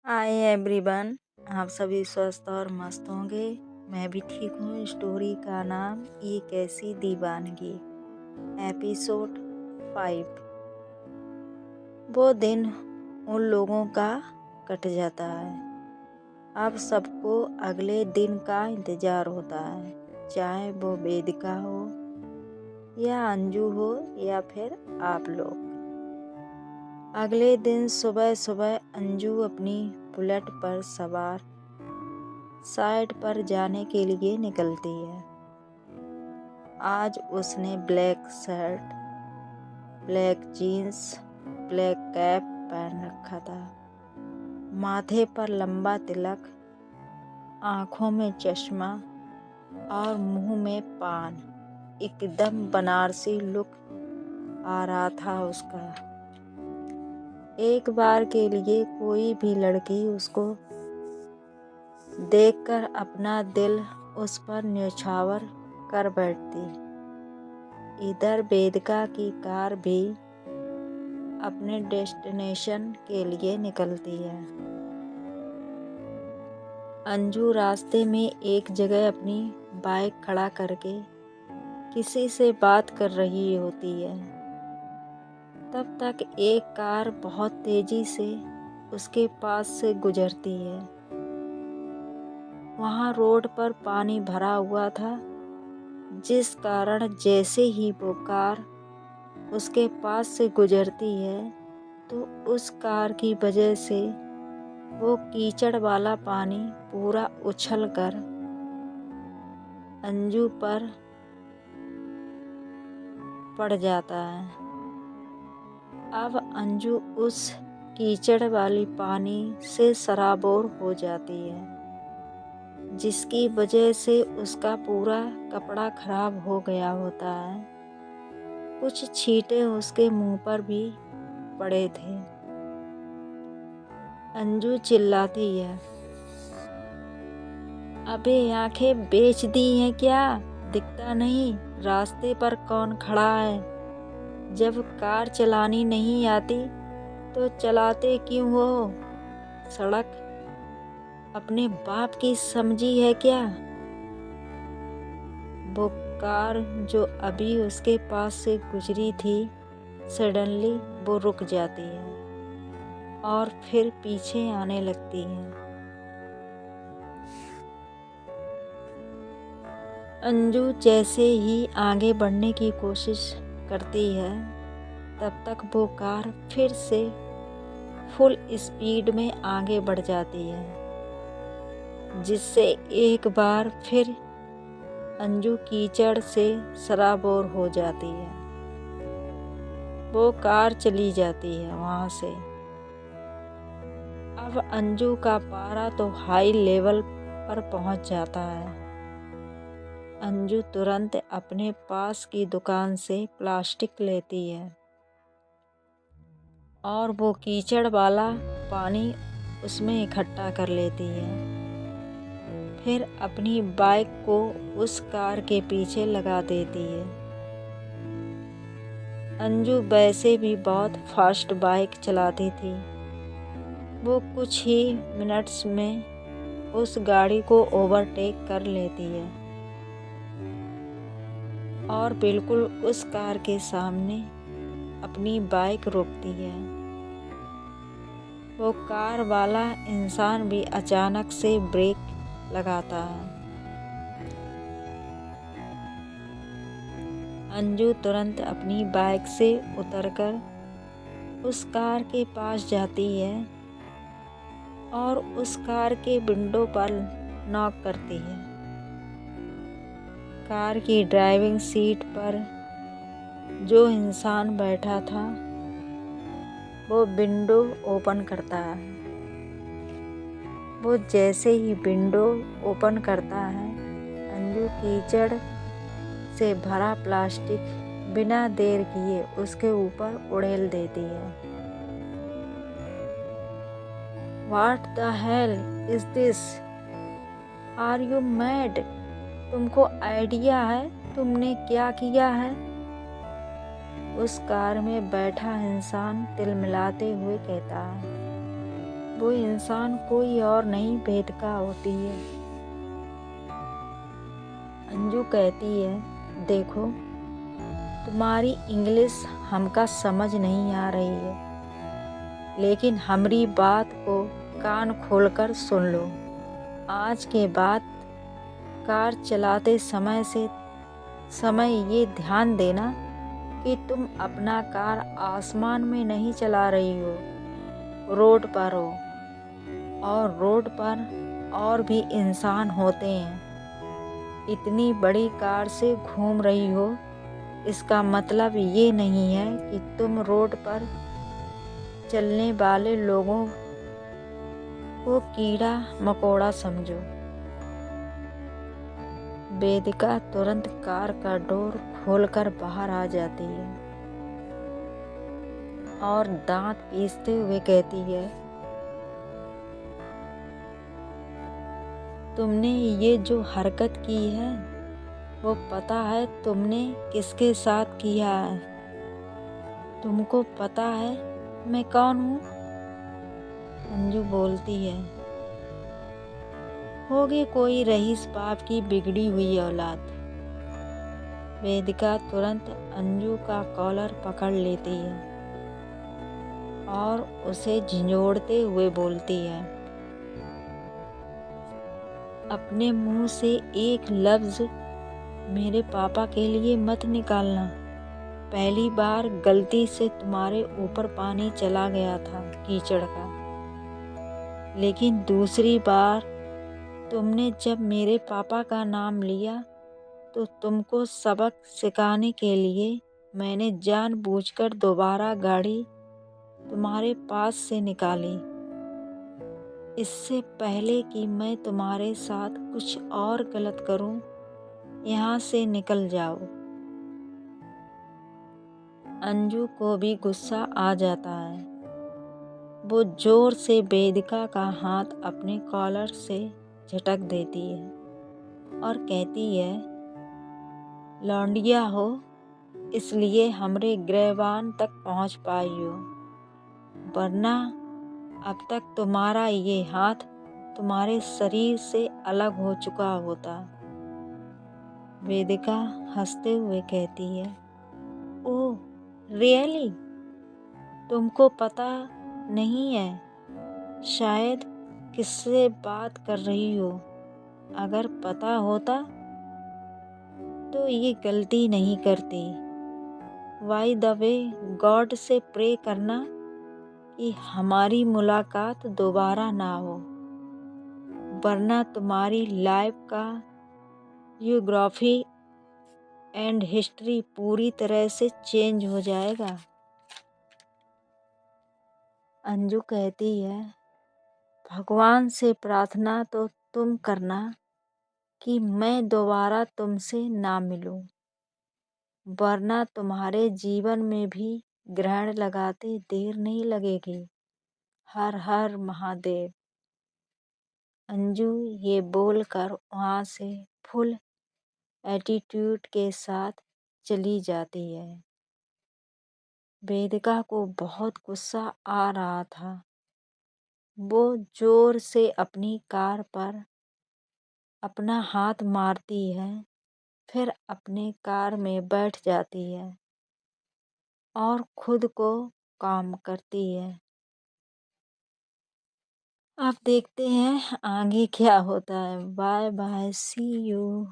Hi everyone. आप सभी स्वस्थ और मस्त होंगे। मैं भी ठीक हूँ। स्टोरी का नाम ये कैसी दीवानगी, एपिसोड 5। वो दिन उन लोगों का कट जाता है। अब सबको अगले दिन का इंतजार होता है, चाहे वो वेदिका हो या अंजू हो या फिर आप लोग। अगले दिन सुबह सुबह अंजू अपनी बुलेट पर सवार साइड पर जाने के लिए निकलती है। आज उसने black shirt, black jeans, black cap पहन रखा था। माथे पर लंबा तिलक, आंखों में चश्मा और मुंह में पान। एकदम बनारसी लुक आ रहा था उसका। एक बार के लिए कोई भी लड़की उसको देखकर अपना दिल उस पर न्यौछावर कर बैठती। इधर वेदिका की कार भी अपने डेस्टिनेशन के लिए निकलती है। अंजू रास्ते में एक जगह अपनी बाइक खड़ा करके किसी से बात कर रही होती है। तब तक एक कार बहुत तेजी से उसके पास से गुजरती है। वहाँ रोड पर पानी भरा हुआ था, जिस कारण जैसे ही वो कार उसके पास से गुजरती है तो उस कार की वजह से वो कीचड़ वाला पानी पूरा उछलकर अंजू पर पड़ जाता है। अब अंजू उस कीचड़ वाली पानी से सराबोर हो जाती है, जिसकी वजह से उसका पूरा कपड़ा खराब हो गया होता है। कुछ छींटे उसके मुंह पर भी पड़े थे। अंजू चिल्लाती है, अबे आंखें बेच दी हैं क्या? दिखता नहीं रास्ते पर कौन खड़ा है? जब कार चलानी नहीं आती तो चलाते क्यों हो? सड़क अपने बाप की समझी है क्या? वो कार जो अभी उसके पास से गुजरी थी, सडनली वो रुक जाती है और फिर पीछे आने लगती है। अंजू जैसे ही आगे बढ़ने की कोशिश करती है, तब तक वो कार फिर से फुल स्पीड में आगे बढ़ जाती है, जिससे एक बार फिर अंजू कीचड़ से सराबोर हो जाती है। वो कार चली जाती है वहाँ से। अब अंजू का पारा तो हाई लेवल पर पहुँच जाता है। अंजू तुरंत अपने पास की दुकान से प्लास्टिक लेती है और वो कीचड़ वाला पानी उसमें इकट्ठा कर लेती है। फिर अपनी बाइक को उस कार के पीछे लगा देती है। अंजू वैसे भी बहुत फास्ट बाइक चलाती थी। वो कुछ ही मिनट्स में उस गाड़ी को ओवरटेक कर लेती है और बिल्कुल उस कार के सामने अपनी बाइक रोकती है। वो कार वाला इंसान भी अचानक से ब्रेक लगाता है। अंजू तुरंत अपनी बाइक से उतरकर उस कार के पास जाती है और उस कार के विंडो पर नॉक करती है। कार की ड्राइविंग सीट पर जो इंसान बैठा था, वो विंडो ओपन करता है। वो जैसे ही विंडो ओपन करता है, अंजू कीचड़ से भरा प्लास्टिक बिना देर किए उसके ऊपर उड़ेल देती है। What the hell is this? Are you mad? तुमको आइडिया है तुमने क्या किया है? उस कार में बैठा इंसान तिलमिलाते हुए कहता है। वो इंसान कोई और नहीं वेदिका होती है। अंजू कहती है, देखो तुम्हारी इंग्लिश हमका समझ नहीं आ रही है, लेकिन हमारी बात को कान खोलकर सुन लो। आज के बाद कार चलाते समय ये ध्यान देना कि तुम अपना कार आसमान में नहीं चला रही हो, रोड पर हो, और रोड पर और भी इंसान होते हैं। इतनी बड़ी कार से घूम रही हो, इसका मतलब ये नहीं है कि तुम रोड पर चलने वाले लोगों को कीड़ा मकोड़ा समझो। वेदिका तुरंत कार का डोर खोलकर बाहर आ जाती है और दांत पीसते हुए कहती है, तुमने ये जो हरकत की है वो पता है तुमने किसके साथ किया है? तुमको पता है मैं कौन हूँ? अंजू बोलती है, होगी कोई रईस बाप की बिगड़ी हुई औलाद। वेदिका तुरंत अंजू का कॉलर पकड़ लेती है और उसे झिंझोड़ते हुए बोलती है, अपने मुंह से एक लफ्ज मेरे पापा के लिए मत निकालना। पहली बार गलती से तुम्हारे ऊपर पानी चला गया था कीचड़ का, लेकिन दूसरी बार तुमने जब मेरे पापा का नाम लिया तो तुमको सबक सिखाने के लिए मैंने जानबूझकर दोबारा गाड़ी तुम्हारे पास से निकाली। इससे पहले कि मैं तुम्हारे साथ कुछ और गलत करूं, यहाँ से निकल जाओ। अंजू को भी गुस्सा आ जाता है। वो जोर से वेदिका का हाथ अपने कॉलर से झटक देती है और कहती है, लौंडिया हो इसलिए हमरे गिरबान तक पहुंच पाई हो, वरना अब तक तुम्हारा ये हाथ तुम्हारे शरीर से अलग हो चुका होता। वेदिका हंसते हुए कहती है, ओह रियली? तुमको पता नहीं है शायद किससे बात कर रही हो। अगर पता होता तो ये गलती नहीं करती। बाय द वे, गॉड से प्रे करना कि हमारी मुलाकात दोबारा ना हो, वरना तुम्हारी लाइफ का जियोग्राफी एंड हिस्ट्री पूरी तरह से चेंज हो जाएगा। अंजू कहती है, भगवान से प्रार्थना तो तुम करना कि मैं दोबारा तुमसे ना मिलूं, वरना तुम्हारे जीवन में भी ग्रहण लगाते देर नहीं लगेगी। हर हर महादेव। अंजू ये बोलकर वहाँ से फुल एटीट्यूड के साथ चली जाती है। वेदिका को बहुत गुस्सा आ रहा था। वो जोर से अपनी कार पर अपना हाथ मारती है, फिर अपने कार में बैठ जाती है और खुद को काम करती है। अब देखते हैं आगे क्या होता है। Bye bye, see you.